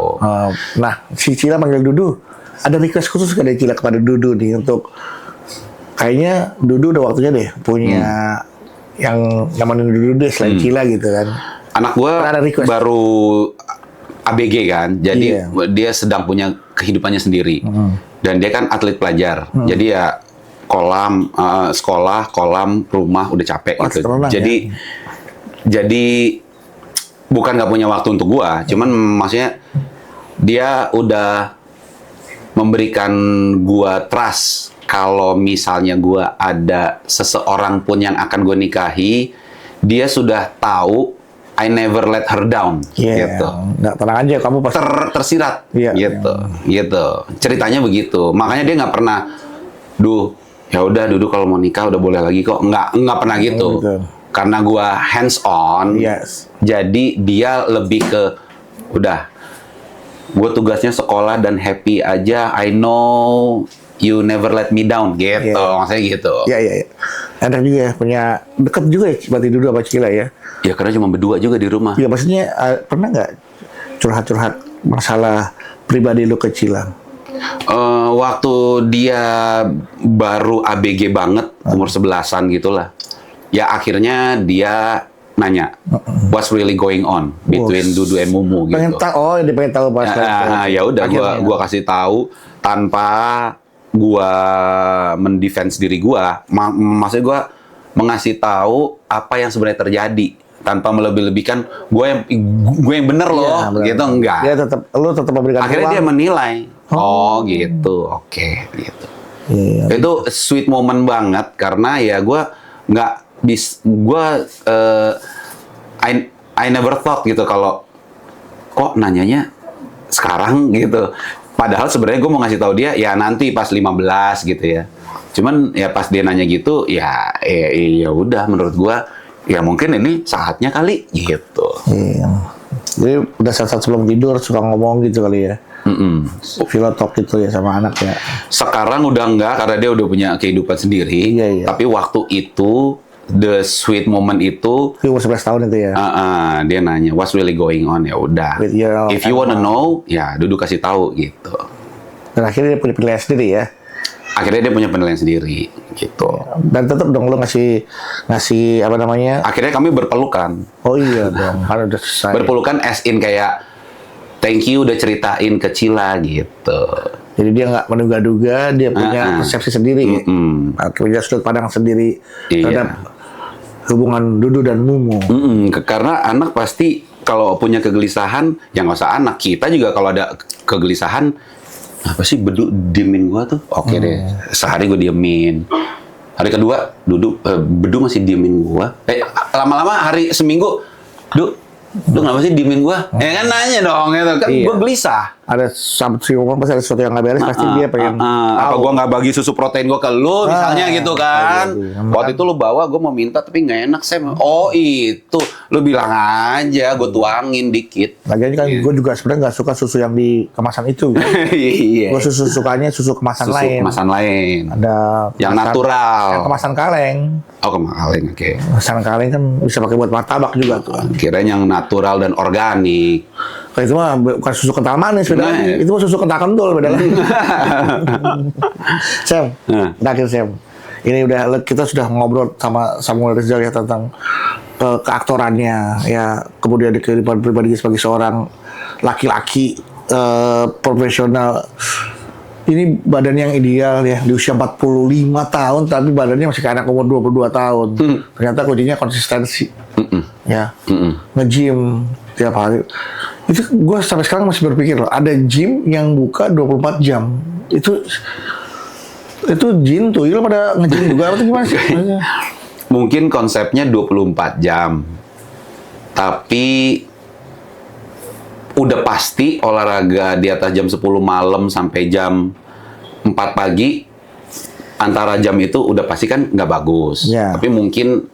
Nah, si Cila panggil Dudu. Ada request khusus nggak dari Cila kepada Dudu nih untuk kayaknya Dudu udah waktunya deh punya yang nemenin Dudu deh selain Cila gitu kan. Anak gua Ada request. baru ABG kan, jadi Iya. dia sedang punya kehidupannya sendiri. Dan dia kan atlet pelajar, jadi ya kolam sekolah, kolam, rumah udah capek gitu. Tenang, Jadi bukan nggak punya waktu untuk gua, cuman maksudnya dia udah memberikan gua trust kalau misalnya gua ada seseorang pun yang akan gua nikahi, dia sudah tahu I never let her down, gitu. Nggak, tenang aja, kamu pasti Tersirat, Iya. gitu. Ceritanya begitu. Makanya dia nggak pernah, ya udah Dudu kalau mau nikah udah boleh lagi kok. Nggak pernah gitu. Gitu. Karena gua hands on. Yes. Jadi dia lebih ke, udah, gue tugasnya sekolah dan happy aja. I know you never let me down, gitu. Maksudnya gitu. Iya. Enak juga ya, punya deket juga ya berarti Dudu sama Cila ya. Ya karena cuma berdua juga di rumah. Iya, maksudnya pernah nggak curhat-curhat masalah pribadi lu ke Cila? Waktu dia baru ABG banget, umur 11-an gitulah. Ya akhirnya dia nanya, what's really going on between Dudu and Mumu Pengen gitu. dia pengen tahu pas. Ya udah gua kasih tahu tanpa gua mendefense diri gua. Maksudnya gua mengasih tahu apa yang sebenarnya terjadi tanpa melebih-lebihkan gue yang bener loh, gitu enggak. Lu tetap memberikan Akhirnya ruang. dia menilai. Gitu. Oke, gitu. Iya. Itu sweet moment banget karena ya gue nggak I never thought gitu kalau kok nanyanya sekarang gitu. Padahal sebenarnya gue mau ngasih tahu dia ya nanti pas 15 gitu ya. Cuman ya pas dia nanya gitu ya udah menurut gue ya mungkin ini saatnya kali gitu. Iya. Jadi udah saat-saat sebelum tidur suka ngomong gitu kali ya. Filotalk gitu ya sama anak ya. Sekarang udah enggak karena dia udah punya kehidupan sendiri. Iya. Tapi waktu itu, the sweet moment itu, Umur 11 tahun itu ya. dia nanya, what's really going on? Ya udah. With your If you wanna know, ya duduk kasih tahu gitu. Dan akhirnya dia punya penilaian sendiri ya. Akhirnya dia punya penilaian sendiri gitu. Dan tetap dong lo ngasih apa namanya? Akhirnya kami berpelukan. Oh iya dong, kan udah selesai. Berpelukan as in kayak thank you udah ceritain ke Cila gitu. Jadi dia nggak menduga-duga, dia punya persepsi sendiri, punya sudut pandang sendiri terhadap hubungan Dudu dan Mumu. Karena anak pasti kalau punya kegelisahan, ya nggak usah anak, kita juga kalau ada kegelisahan, apa sih Bedu diemin gua tuh, oke deh, sehari gua diemin. Hari kedua, Bedu masih diemin gua. Lama-lama hari seminggu, lu kenapa sih diemin gua? Ya kan nanya dong, gitu. Kan Iya. gua gelisah. Ada pasti ada sesuatu yang nggak beres, pasti dia pengen Apa tahu. gua nggak bagi susu protein gua ke lu misalnya gitu kan. iya. Waktu itu lu bawa gua mau minta tapi nggak enak Sam. Oh itu lu bilang aja gua tuangin dikit. Lagian kan gue juga sebenarnya nggak suka susu yang di kemasan itu. Iya. Gue sukanya susu kemasan Susu lain. kemasan lain. Ada Yang natural. Yang kemasan kaleng. Oh kemarin oke. Kemasan kaleng kan bisa pakai buat martabak juga tuh. Kirain yang natural dan organik. Kalau itu mah bukan susu kental manis beda Nah, lagi. Itu mah susu kental kentul beda lagi. Sam, terakhir Sam. Ini kita sudah ngobrol sama Samuel Rizal ya tentang keaktorannya ya, kemudian di kehidupan pribadi sebagai seorang laki-laki profesional. Ini badan yang ideal ya, di usia 45 tahun tapi badannya masih kayak anak umur 22 tahun. Ternyata kuncinya konsistensi. Ya. Nge-gym tiap hari. Itu gue sampai sekarang masih berpikir loh, ada gym yang buka 24 jam. Itu jin tuh, pada nge-gym juga atau gimana sih? Mungkin konsepnya 24 jam. Tapi udah pasti olahraga di atas jam 10 malam sampai jam 4 pagi, antara jam itu udah pasti kan nggak bagus. Ya. Tapi mungkin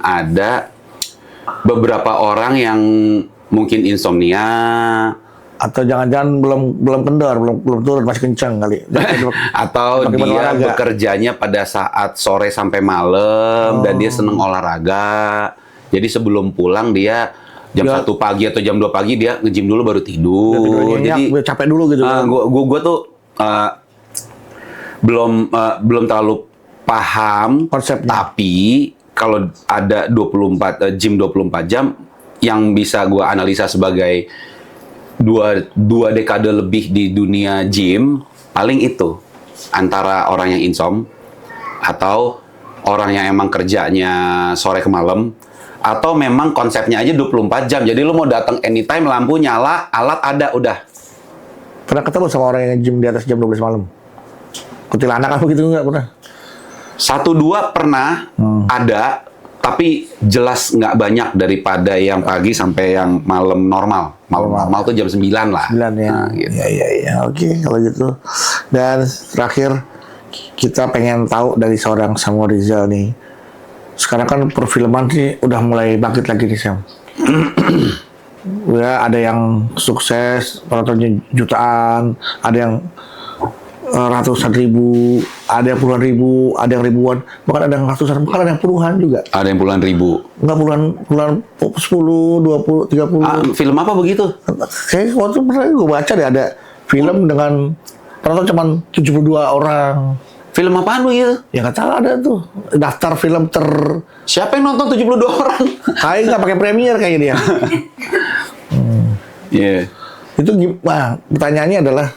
ada beberapa orang yang mungkin insomnia Atau jangan-jangan belum kendor, belum turun, masih kencang kali. atau Pakai dia olahraga. bekerjanya pada saat sore sampai malam dan dia seneng olahraga. Jadi sebelum pulang dia jam 1 pagi atau jam 2 pagi dia nge-gym dulu baru tidur. Jadi biar capek dulu gitu. gua tuh belum terlalu paham Konsepnya. tapi kalau ada 24 gym 24 jam yang bisa gua analisa sebagai dua dekade lebih di dunia gym, paling itu antara orang yang insom atau orang yang emang kerjanya sore ke malam, atau memang konsepnya aja 24 jam. Jadi lu mau datang anytime, lampu nyala, alat ada, udah. Pernah ketemu sama orang yang gym di atas jam 12 malam? Kuntilanak apa gitu nggak pernah? 1-2 pernah ada, tapi jelas nggak banyak daripada yang pagi sampai yang malam normal. Malam normal tuh jam 9 lah. 9 ya. Nah, gitu. Iya. Oke, kalau gitu. Dan terakhir kita pengen tahu dari seorang Samuel Rizal nih. Sekarang kan perfilman sih udah mulai bangkit lagi nih Sam. Udah ada yang sukses, penontonnya jutaan, ada yang ratusan ribu, ada yang puluhan ribu, ada yang ribuan, bahkan ada yang ratusan, bahkan ada yang puluhan juga. Ada yang puluhan ribu. Enggak puluhan 10, 20, 30. Film apa begitu? Kayak waktu pernah gue baca deh ada film dengan penonton cuma 72 orang. Film apaan begitu? Ya nggak tahu ada tuh daftar film Siapa yang nonton 72 orang? kayak nggak pakai premier kayaknya dia. Iya. Itu gimana? Pertanyaannya adalah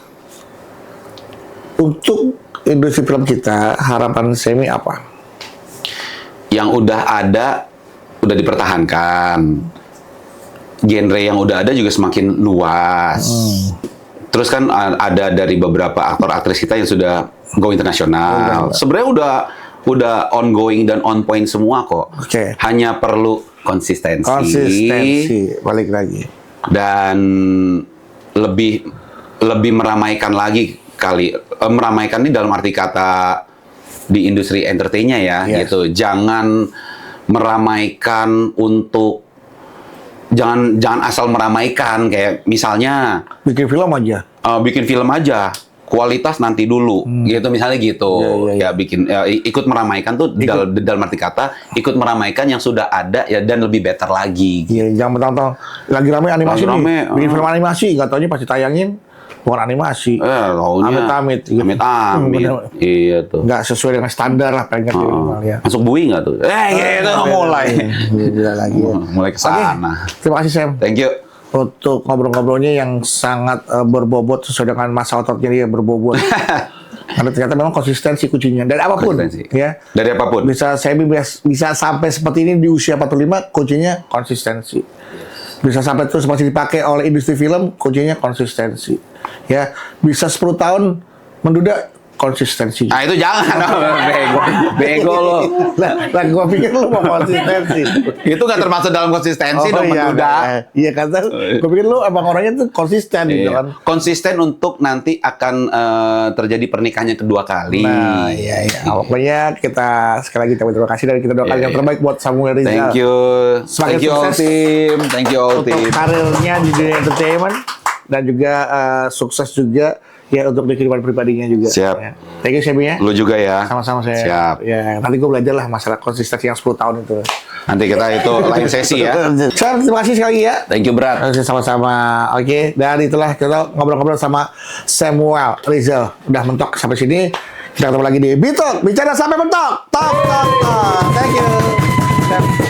untuk industri film kita harapan Semi apa? Yang udah ada, udah dipertahankan. Genre yang udah ada juga semakin luas. Terus kan ada dari beberapa aktor aktris kita yang sudah go internasional. Sebenarnya udah ongoing dan on point semua kok. Oke. Hanya perlu konsistensi balik lagi. dan lebih meramaikan lagi kali. Meramaikan ini dalam arti kata di industri entertainnya ya, Yes. gitu. Jangan meramaikan jangan asal meramaikan, kayak misalnya Bikin film aja. bikin film aja, kualitas nanti dulu, gitu misalnya gitu. Iya. Ya bikin, ikut meramaikan tuh dalam arti kata, ikut meramaikan yang sudah ada ya dan lebih better lagi. Iya, jangan mentang-mentang lagi rame animasi Lagi rame, nih. Bikin film animasi, nggak taunya pasti tayangin bukan animasi. Taunya Amit-amit, gitu. Amit-amit. Bener. Iya tuh. Nggak sesuai dengan standar lah pengen minimal ya. Masuk bui nggak tuh? Gitu mulai. Gila lagi ya. Mulai ke sana. Terima kasih Sam Thank you. untuk ngobrol-ngobrolnya yang sangat berbobot sesuai dengan masa ototnya dia berbobot. Karena ternyata memang konsistensi kuncinya dari apapun Konsistensi. ya. Dari apapun. Bisa bisa sampai seperti ini di usia 45, kuncinya konsistensi. Bisa sampai terus masih dipakai oleh industri film, kuncinya konsistensi. Ya, bisa 10 tahun menduda, konsistensi. Nah itu jangan, bego lo. Lah gua pikir lu mau konsistensi. Itu nggak termasuk dalam konsistensi dong iya, menduda. iya kata, gua pikir lu emang orangnya tuh konsisten gitu Iya. kan. Konsisten untuk nanti akan terjadi pernikahannya kedua kali. Nah, iya. Pokoknya kita sekali lagi terima kasih dan kita doakan yang terbaik buat Samuel Rizal. Thank you. Semakin Thank you all sukses team. Thank you all untuk team. karirnya di dunia entertainment dan juga sukses juga ya untuk di kehidupan pribadinya juga. Siap. Ya. Thank you Sebi ya. Lu juga ya. Sama-sama saya. Siap. Ya, nanti gue belajar lah masalah konsistensi yang 10 tahun itu. Nanti kita itu lain sesi ya. Sam, terima kasih sekali ya. Thank you berat. Sama-sama. Oke, dan itulah kita ngobrol-ngobrol sama Samuel Rizal. Udah mentok sampai sini. Kita ketemu lagi di Bitok. Bicara sampai mentok. Tok. Thank you.